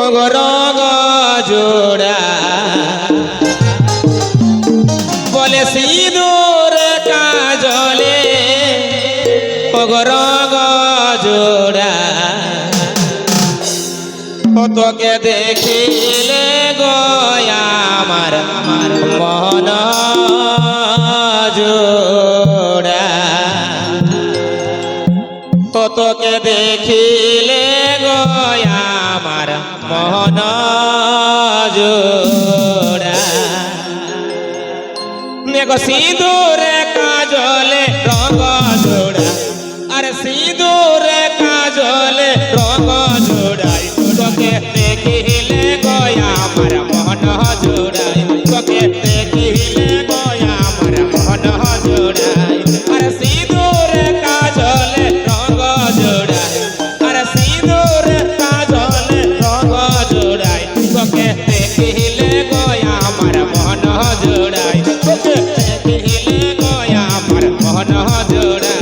রগ জোড়া বলে সিঁদুর কাজলে রগ জোড়া তোকে দেখিলে গয়া আমার মন জোড়া তোকে দেখিলে গয়া আমার মন জোড়া দেখো সিঁদুরে কাজলে রঙ জোড়া আরে সিঁদুরে কাজলে রঙ জোড়াই তোকে দেখিলে গয়া আমার মন জোড়াই তোকে দেখিলে গয়া আমার মন জোড়াই আরে সিঁদুরে কাজলে রঙ জোড়াই আরে সিঁদুরে কাজলে রঙ জোড়াই তোকে দেখিলে গয়া আমার মন জোড়াই তোকে দেখিলে গয়া আমার মন জোড়াই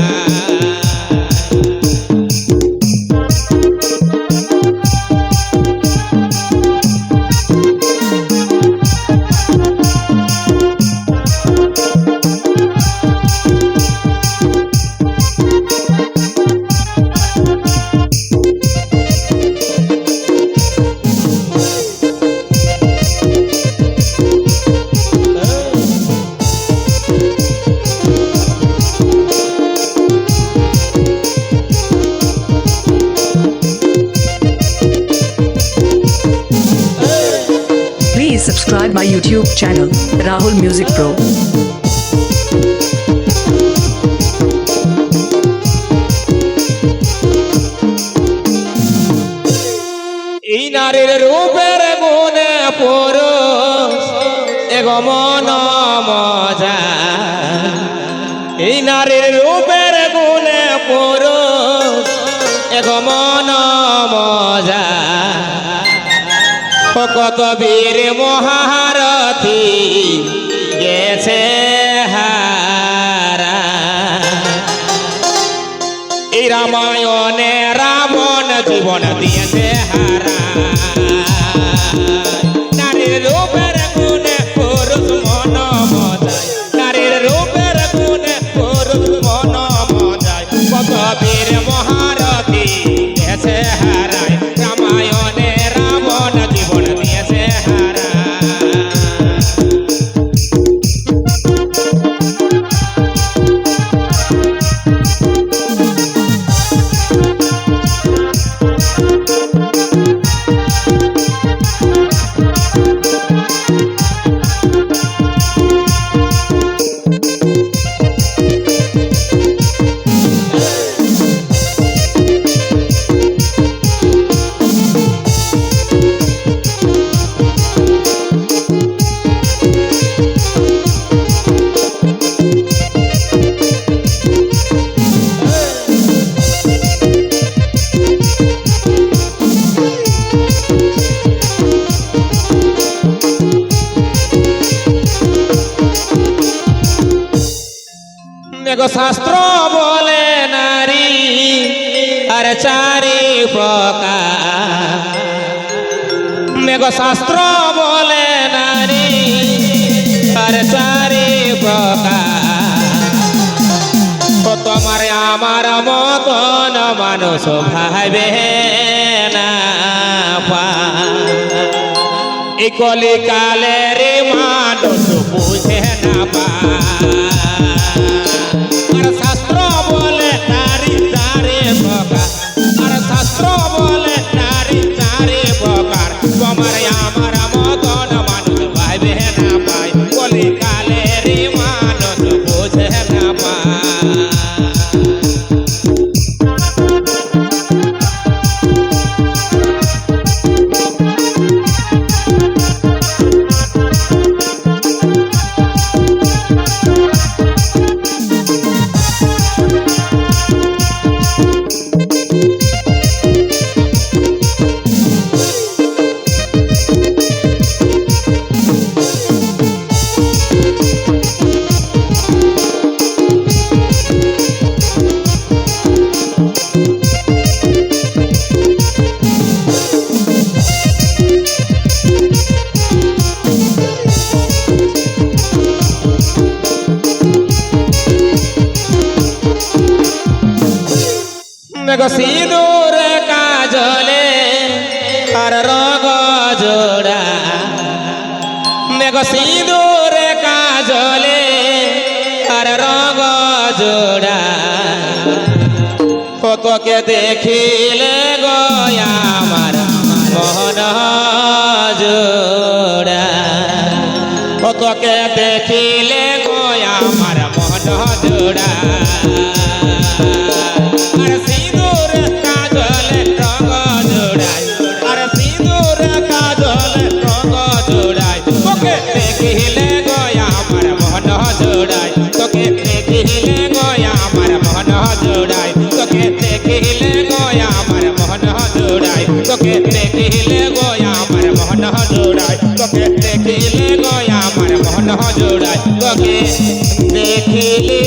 Please subscribe my YouTube channel, Rahul Music Pro. এই নারীর রূপের গুণে পুরুষ এগো মন মজা এই নারীর রূপের গুণে পুরুষ এগো মন মজা কত বীর মহারথী গেছে হারা এই রামায়ণে রাবণ জীবন দিয়েছে হারা নারীর রূপের গুণে পুরুষ মন মজায় নারীর রূপের গুণে পুরুষ মন মজায় কত বীর মহারথী গেছে হারায় রামায়ণে রাবণ জীবন দিয়েছে হারা দেখো শাস্ত্র বলে নারী আর চারি প্রকার দেখো শাস্ত্র বলে নারী আর চারি প্রকার তোমার আমার মতন মানুষ ভাবে না এই কলিকালের মানুষ বুঝে না পা আর শাস্ত্র বলে নারী চারি প্রকার আর শাস্ত্র বলে নারী চারি প্রকার তোমার আমার মতন মানুষ ভাবে না পায় কলিকালের মানুষ বুঝে না পায় গো সিঁদুর কাজলে আর রঙ জোড়া মেঘ সিঁদুর কাজলে আর রঙ জোড়া ও তোকে দেখিলে গো আমার মন জোড়া ও তোকে দেখিলে গো আমার মন জোড়া আর সিঁদুর কাজলে রঙ জোড়ায় আর সিঁদুর কাজলে রঙ জোড়ায় তোকে দেখিলে গো আমার মন জোড়ায় তোকে দেখিলে গো আমার মন জোড়ায় তোকে দেখিলে গো আমার মন জোড়ায় তোকে দেখিলে গো আমার মন জোড়ায় তোকে দেখিলে গো আমার মন জোড়ায় তোকে দেখিলে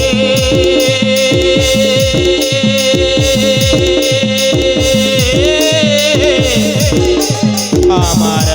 আমার